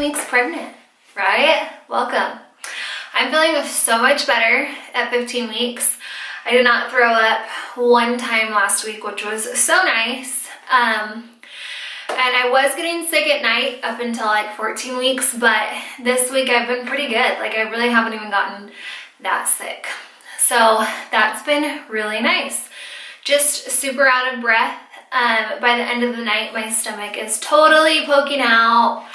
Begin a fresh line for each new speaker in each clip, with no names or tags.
weeks pregnant, right? Welcome. I'm feeling so much better at 15 weeks. I did not throw up one time last week, which was so nice. And I was getting sick at night up until like 14 weeks, but this week I've been pretty good. Like I really haven't even gotten that sick. So that's been really nice. Just super out of breath. By the end of the night, my stomach is totally poking out.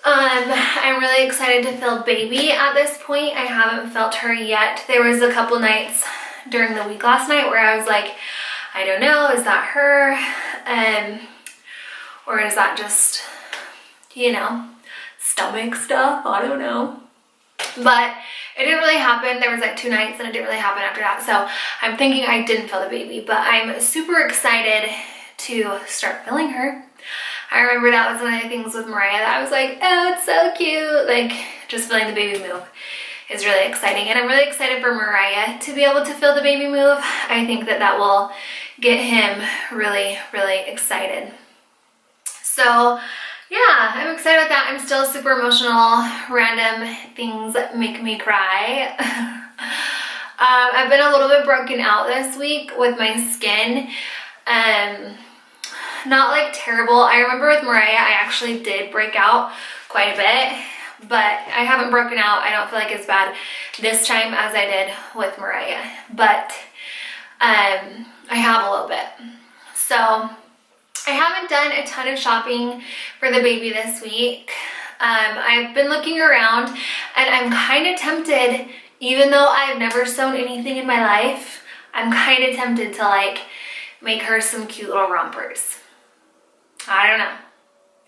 I'm really excited to feel baby at this point. I haven't felt her yet. There was a couple nights during the week last night where I was like, I don't know, is that her? Or is that just, you know, stomach stuff? I don't know. But it didn't really happen. There was like 2 nights and it didn't really happen after that. So I'm thinking I didn't feel the baby, but I'm super excited to start feeling her. I remember that was one of the things with Mariah that I was like, oh, it's so cute. Like just feeling the baby move is really exciting. And I'm really excited for Mariah to be able to feel the baby move. I think that that will get him really, really excited. So yeah, I'm excited about that. I'm still super emotional. Random things that make me cry. I've been a little bit broken out this week with my skin. Not like terrible. I remember with Mariah, I actually did break out quite a bit, but I haven't broken out. I don't feel like it's bad this time as I did with Mariah, but I have a little bit. So I haven't done a ton of shopping for the baby this week. I've been looking around and I'm kind of tempted, even though I've never sewn anything in my life, I'm kind of tempted to like make her some cute little rompers. I don't know.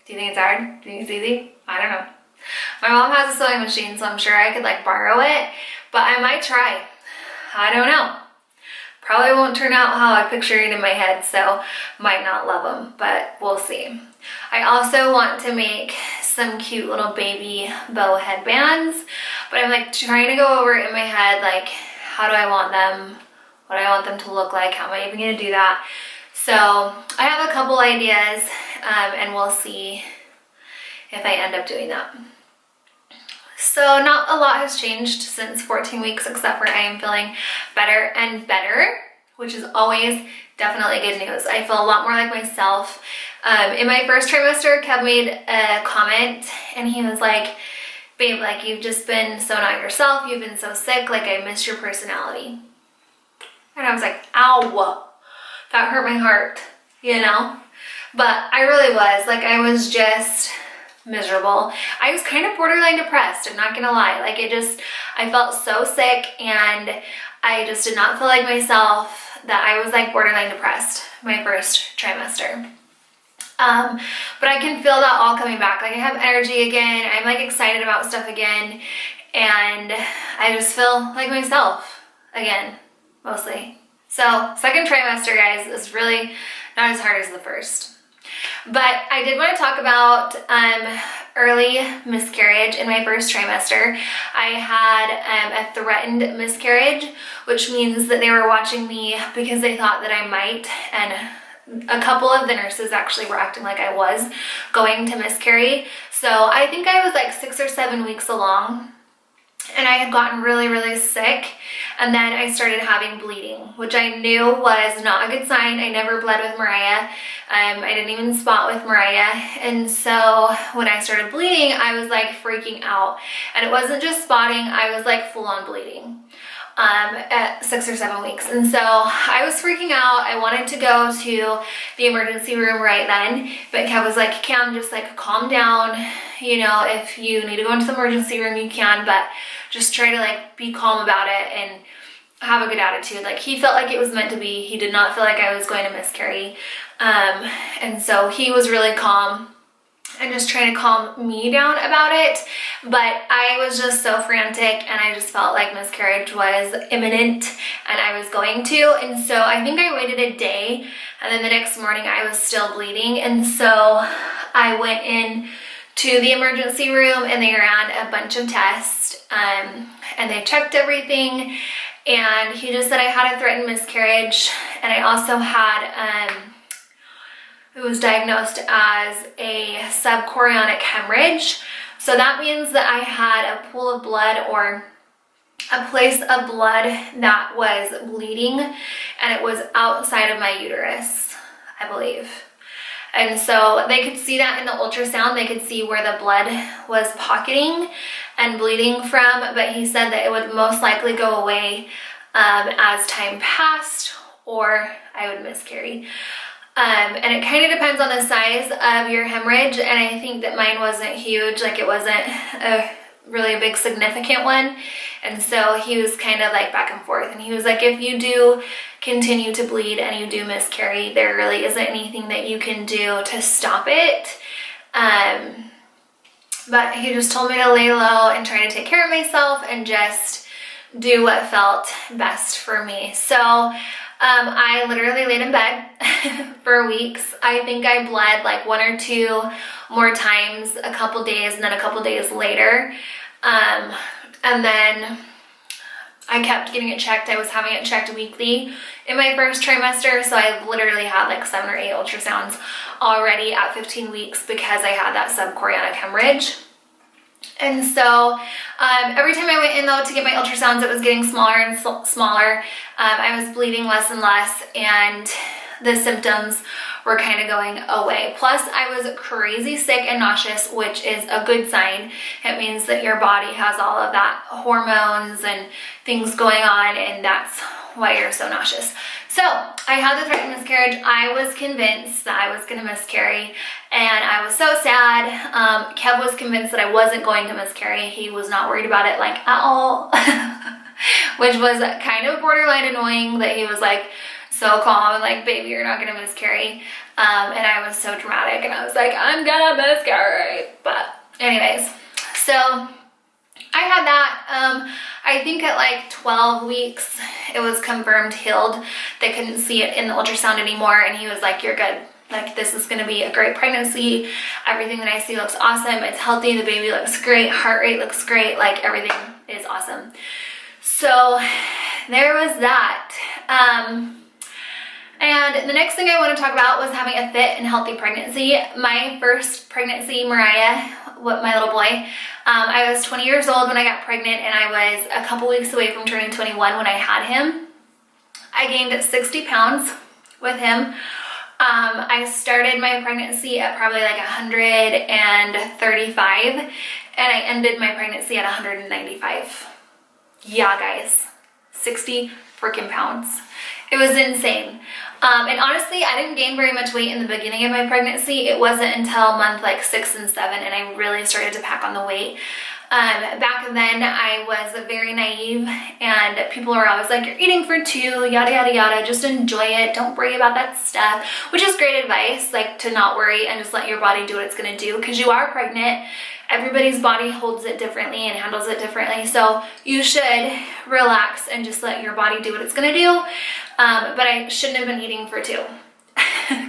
Do you think it's hard? Do you think it's easy? I don't know. My mom has a sewing machine, so I'm sure I could like borrow it, but I might try. I don't know. Probably won't turn out how I picture it in my head, so might not love them, but we'll see. I also want to make some cute little baby bow headbands, but I'm like trying to go over it in my head, like how do I want them, what do I want them to look like, how am I even gonna do that? So I have a couple ideas and we'll see if I end up doing that. So not a lot has changed since 14 weeks, except for I am feeling better and better, which is always definitely good news. I feel a lot more like myself. In my first trimester, Kev made a comment and he was like, babe, like you've just been so not yourself. You've been so sick. Like I miss your personality. And I was like, ow, that hurt my heart, you know? But I really was, like I was just miserable. I was kind of borderline depressed, I'm not gonna lie. Like I felt so sick and I just did not feel like myself, that I was like borderline depressed my first trimester. But I can feel that all coming back. Like I have energy again, I'm like excited about stuff again, and I just feel like myself again, mostly. So second trimester, guys, is really not as hard as the first. But I did want to talk about early miscarriage in my first trimester. I had a threatened miscarriage, which means that they were watching me because they thought that I might, and a couple of the nurses actually were acting like I was going to miscarry. So I think I was like 6 or 7 weeks along, and I had gotten really, really sick, and then I started having bleeding, which I knew was not a good sign. I never bled with Mariah. I didn't even spot with Mariah, and so when I started bleeding, I was like freaking out, and it wasn't just spotting, I was like full-on bleeding at 6 or 7 weeks, and so I was freaking out. I wanted to go to the emergency room right then, but Kev was like, Cam, just like calm down, you know, if you need to go into the emergency room, you can, but just try to like be calm about it and have a good attitude. Like he felt like it was meant to be. He did not feel like I was going to miscarry. And so he was really calm and just trying to calm me down about it. But I was just so frantic and I just felt like miscarriage was imminent and I was going to. And so I think I waited a day, and then the next morning I was still bleeding. And so I went in to the emergency room and they ran a bunch of tests and they checked everything, and he just said I had a threatened miscarriage, and I also had It was diagnosed as a subchorionic hemorrhage. So that means that I had a pool of blood, or a place of blood that was bleeding, and it was outside of my uterus, I believe. And so they could see that in the ultrasound. They could see where the blood was pocketing and bleeding from, but he said that it would most likely go away as time passed, or I would miscarry. And it kind of depends on the size of your hemorrhage, and I think that mine wasn't huge, like it wasn't a really big significant one. And so he was kind of like back and forth, and he was like, if you do continue to bleed and you do miscarry, there really isn't anything that you can do to stop it. But he just told me to lay low and try to take care of myself and just do what felt best for me. So I literally laid in bed for weeks. I think I bled like 1 or 2 more times, a couple days, and then a couple days later. And then I kept getting it checked. I was having it checked weekly in my first trimester. So I literally had like 7 or 8 ultrasounds already at 15 weeks because I had that subchorionic hemorrhage. And so every time I went in though to get my ultrasounds, it was getting smaller and smaller. I was bleeding less and less, and the symptoms were kind of going away. Plus I was crazy sick and nauseous, which is a good sign. It means that your body has all of that hormones and things going on, and that's why you're so nauseous. So I had the threatened miscarriage. I was convinced that I was going to miscarry, and I was so sad. Kev was convinced that I wasn't going to miscarry. He was not worried about it like at all, which was kind of borderline annoying, that he was like so calm and like, baby, you're not going to miscarry. And I was so dramatic, and I was like, I'm gonna miscarry. But anyways, so I had that. I think at like 12 weeks, it was confirmed healed. They couldn't see it in the ultrasound anymore, and he was like, you're good. Like, this is gonna be a great pregnancy. Everything that I see looks awesome. It's healthy. The baby looks great. Heart rate looks great. Like, everything is awesome. So there was that. And the next thing I want to talk about was having a fit and healthy pregnancy. My first pregnancy, Mariah, my little boy, I was 20 years old when I got pregnant, and I was a couple weeks away from turning 21 when I had him. I gained 60 pounds with him. I started my pregnancy at probably like 135, and I ended my pregnancy at 195. Yeah, guys, 60 freaking pounds. It was insane. And honestly, I didn't gain very much weight in the beginning of my pregnancy. It wasn't until month like 6 and 7, and I really started to pack on the weight. Back then, I was very naive, and people were always like, you're eating for 2, yada, yada, yada. Just enjoy it. Don't worry about that stuff, which is great advice, like to not worry and just let your body do what it's going to do, because you are pregnant. Everybody's body holds it differently and handles it differently. So you should relax and just let your body do what it's going to do. But I shouldn't have been eating for 2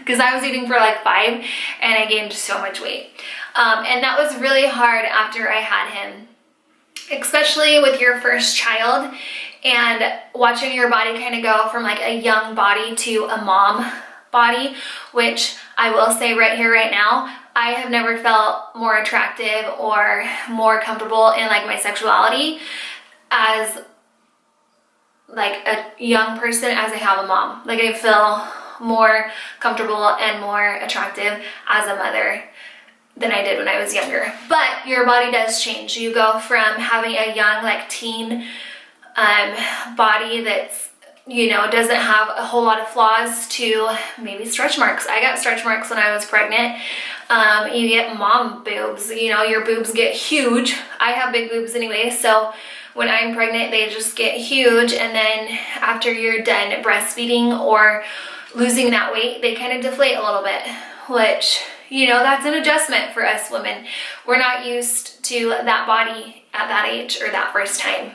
because I was eating for like 5, and I gained so much weight. And that was really hard after I had him, especially with your first child and watching your body kind of go from like a young body to a mom body, which I will say right here, right now, I have never felt more attractive or more comfortable in like my sexuality as like a young person as I have a mom. Like, I feel more comfortable and more attractive as a mother than I did when I was younger. But your body does change. You go from having a young like teen body that's, you know, doesn't have a whole lot of flaws to maybe stretch marks. I got stretch marks when I was pregnant. You get mom boobs, you know, your boobs get huge. I have big boobs anyway, so when I'm pregnant, they just get huge, and then after you're done breastfeeding or losing that weight, they kind of deflate a little bit, which, you know, that's an adjustment for us women. We're not used to that body at that age or that first time.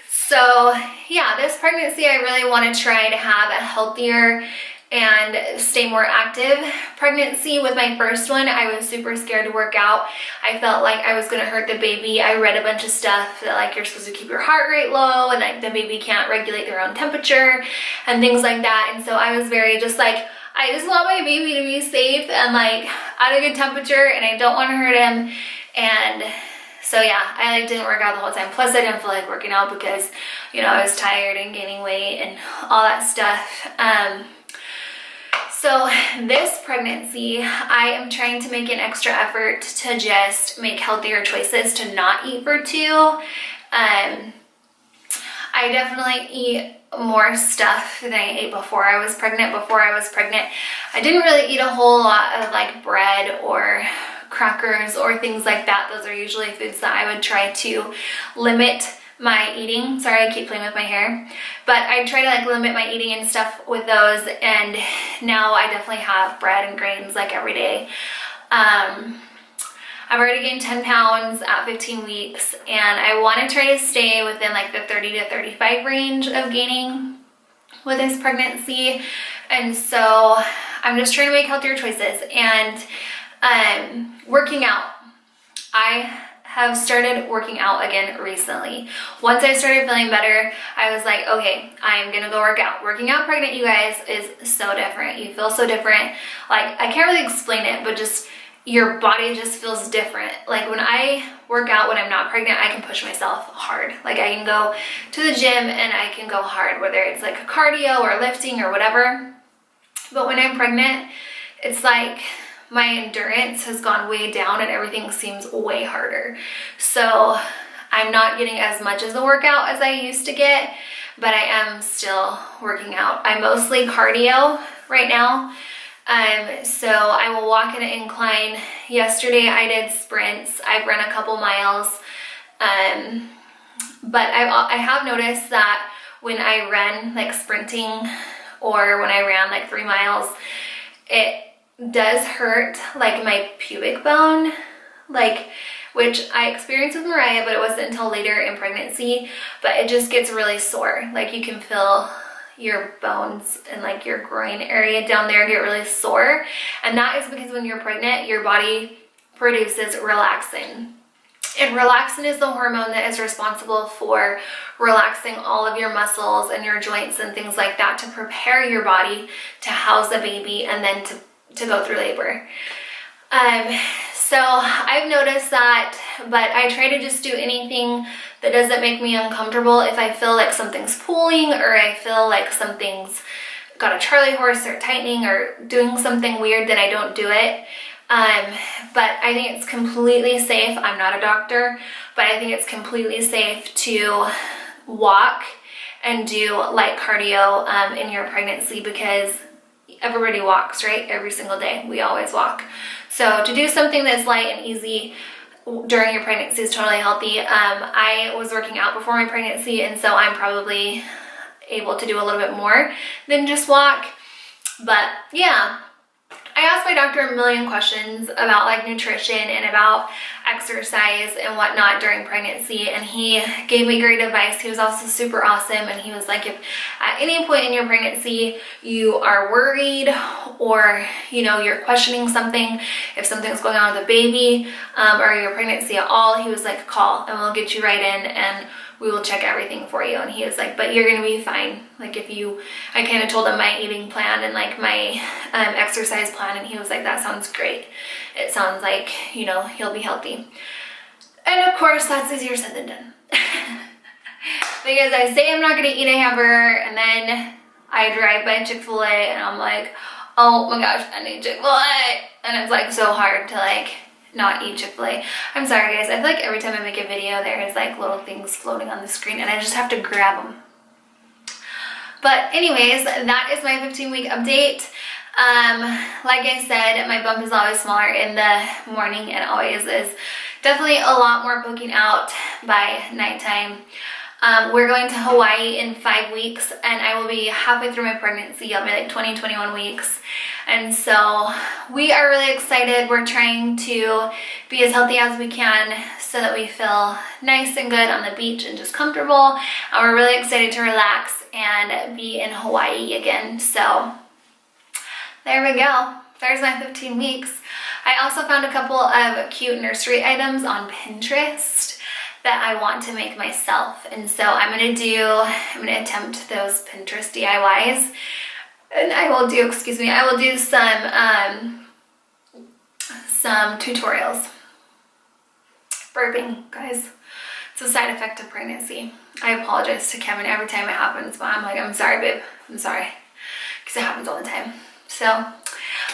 So yeah, this pregnancy, I really want to try to have a healthier and stay more active pregnancy. With my first one, I was super scared to work out. I felt like I was gonna hurt the baby. I read a bunch of stuff that like you're supposed to keep your heart rate low, and like the baby can't regulate their own temperature and things like that. And so I was very just like, I just want my baby to be safe and like at a good temperature, and I don't want to hurt him. And so yeah, I like didn't work out the whole time. Plus I didn't feel like working out because, you know, I was tired and gaining weight and all that stuff. So this pregnancy, I am trying to make an extra effort to just make healthier choices, to not eat for two. I definitely eat more stuff than I ate before I was pregnant. I didn't really eat a whole lot of like bread or crackers or things like that. Those are usually foods that I would try to limit my eating. Sorry, I keep playing with my hair, but I try to like limit my eating and stuff with those, and now I definitely have bread and grains like every day. I've already gained 10 pounds at 15 weeks, and I want to try to stay within like the 30 to 35 range of gaining with this pregnancy. And so I'm just trying to make healthier choices and working out. I have started working out again recently. Once I started feeling better, I was like, okay, I am gonna go work out. Working out pregnant, you guys, is so different. You feel so different. Like, I can't really explain it, but just your body just feels different. Like when I work out when I'm not pregnant, I can push myself hard. Like I can go to the gym and I can go hard, whether it's like a cardio or lifting or whatever. But when I'm pregnant, it's like my endurance has gone way down and everything seems way harder. So I'm not getting as much as a workout as I used to get, but I am still working out. I mostly cardio right now. So I will walk in an incline. Yesterday I did sprints. I've run a couple miles. But I have noticed that when I run like sprinting, or when I ran like 3 miles, it does hurt like my pubic bone, like, which I experienced with Mariah, but it wasn't until later in pregnancy. But it just gets really sore. Like you can feel your bones and like your groin area down there get really sore, and that is because when you're pregnant, your body produces relaxin. And relaxin is the hormone that is responsible for relaxing all of your muscles and your joints and things like that, to prepare your body to house a baby and then to go through labor. So I've noticed that, but I try to just do anything that doesn't make me uncomfortable. If I feel like something's pulling, or I feel like something's got a Charlie horse or tightening or doing something weird, then I don't do it. But I think it's completely safe. I'm not a doctor, but I think it's completely safe to walk and do light cardio in your pregnancy, because everybody walks, right? Every single day, we always walk. So to do something that's light and easy during your pregnancy is totally healthy. I was working out before my pregnancy, and so I'm probably able to do a little bit more than just walk. But yeah, I asked my doctor a million questions about like nutrition and about exercise and whatnot during pregnancy, and he gave me great advice. He was also super awesome, and he was like, if at any point in your pregnancy you are worried, or you know, you're questioning something, if something's going on with the baby or your pregnancy at all, he was like, call and we'll get you right in and we will check everything for you. And he was like, but you're gonna be fine. Like I kind of told him my eating plan and like my exercise plan, and he was like, that sounds great. It sounds like, you know, he'll be healthy. And of course, that's easier said than done. Because I say I'm not gonna eat a hamburger, and then I drive by Chick-fil-A and I'm like, oh my gosh, I need Chick-fil-A. And it's like so hard to like not eat Chick-fil-A. I'm sorry guys, I feel like every time I make a video there is like little things floating on the screen and I just have to grab them. But anyways, that is my 15-week update. Like I said, my bump is always smaller in the morning and always is. Definitely a lot more poking out by nighttime. We're going to Hawaii in 5 weeks, and I will be halfway through my pregnancy. I'll be like 20, 21 weeks. And so we are really excited. We're trying to be as healthy as we can so that we feel nice and good on the beach and just comfortable. And we're really excited to relax and be in Hawaii again. So there we go. There's my 15 weeks. I also found a couple of cute nursery items on Pinterest that I want to make myself. And so I'm gonna attempt those Pinterest DIYs. And I will do, excuse me, I will do some tutorials. Burping, guys. It's a side effect of pregnancy. I apologize to Kevin every time it happens, but I'm like, I'm sorry, babe. I'm sorry. Because it happens all the time. So,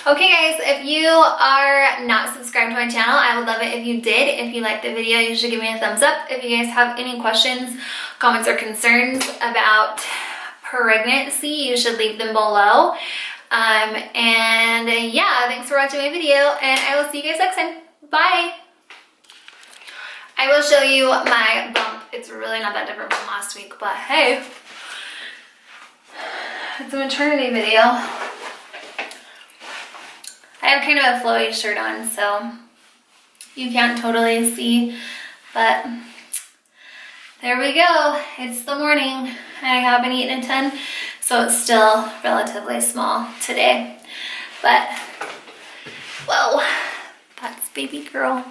okay guys, if you are not subscribed to my channel, I would love it if you did. If you liked the video, you should give me a thumbs up. If you guys have any questions, comments, or concerns about pregnancy, you should leave them below. And yeah, thanks for watching my video, and I will see you guys next time. Bye! I will show you my bump. It's really not that different from last week, but hey, it's a maternity video. I have kind of a flowy shirt on, so you can't totally see, but there we go. It's the morning. I haven't eaten a ton, so it's still relatively small today. But, whoa, that's baby girl.